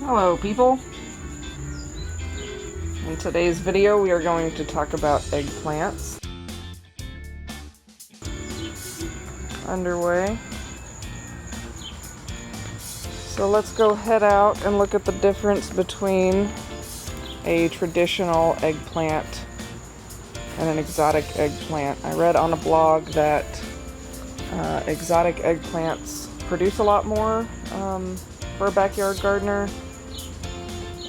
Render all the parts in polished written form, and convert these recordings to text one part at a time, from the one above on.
Hello people! In today's video we are going to talk about eggplants. Underway. So let's go head out and look at the difference between a traditional eggplant and an exotic eggplant. I read on a blog that exotic eggplants produce a lot more for a backyard gardener.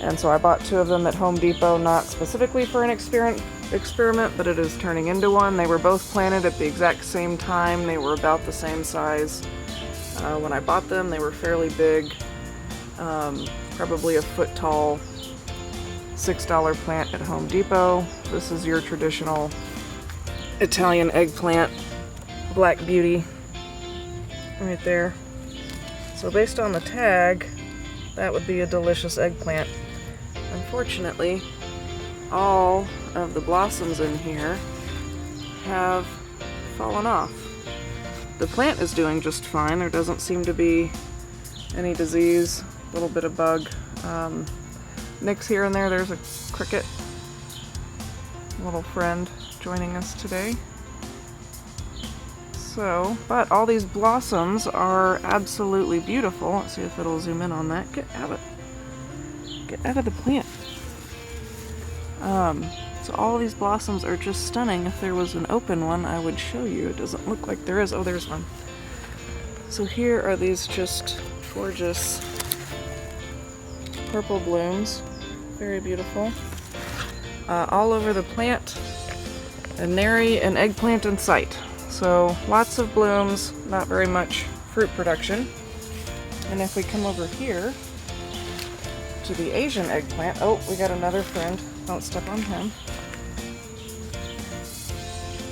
And so I bought 2 of them at Home Depot, not specifically for an experiment, but it is turning into one. They were both planted at the exact same time. They were about the same size. When I bought them, they were fairly big, probably a foot tall, $6 plant at Home Depot. This is your traditional Italian eggplant, Black Beauty, right there. So based on the tag, that would be a delicious eggplant. Unfortunately, all of the blossoms in here have fallen off. The plant is doing just fine. There doesn't seem to be any disease, a little bit of bug. Nicks here and there. There's a cricket, little friend joining us today. So, but all these blossoms are absolutely beautiful. Let's see if it'll zoom in on that. Get out of the plant. So all these blossoms are just stunning. If there was an open one, I would show you. It doesn't look like there is. Oh, there's one. So here are these just gorgeous purple blooms. Very beautiful. All over the plant, and nary an eggplant in sight. So lots of blooms, not very much fruit production. And if we come over here to the Asian eggplant, oh, we got another friend. Don't step on him.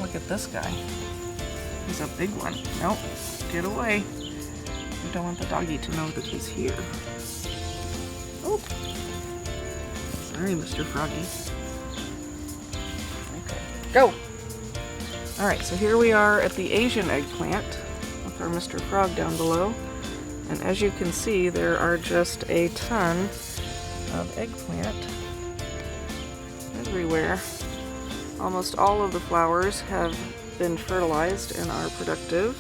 Look at this guy. He's a big one. Nope, get away. We don't want the doggy to know that he's here. Oh, sorry, Mr. Froggy. Okay, go! Alright, so here we are at the Asian eggplant with our Mr. Frog down below. And as you can see, there are just a ton of eggplant everywhere. Almost all of the flowers have been fertilized and are productive.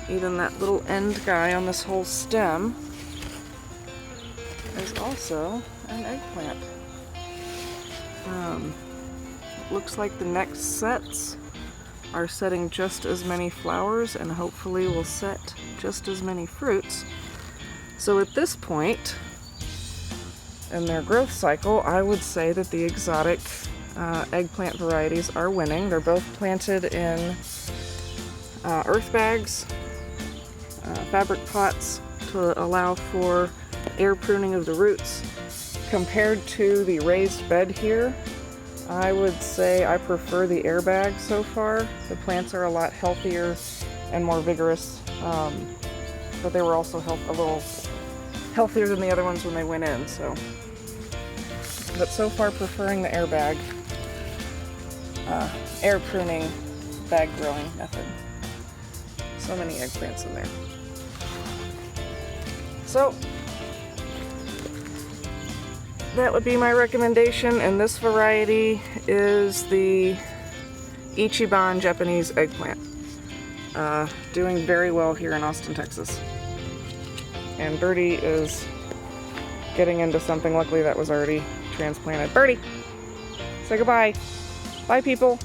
Even that little end guy on this whole stem is also an eggplant. It looks like the next sets are setting just as many flowers and hopefully will set just as many fruits. So at this point in their growth cycle, I would say that the exotic eggplant varieties are winning. They're both planted in earth bags, fabric pots to allow for air pruning of the roots. Compared to the raised bed here, I would say I prefer the air bag so far. The plants are a lot healthier and more vigorous, but they were also a little healthier than the other ones when they went in. But so far preferring the air bag, air pruning, bag growing method. So many eggplants in there. So that would be my recommendation, and this variety is the Ichiban Japanese eggplant. Doing very well here in Austin, Texas. And Birdie is getting into something. Luckily that was already transplanted. Birdie, say goodbye. Bye people.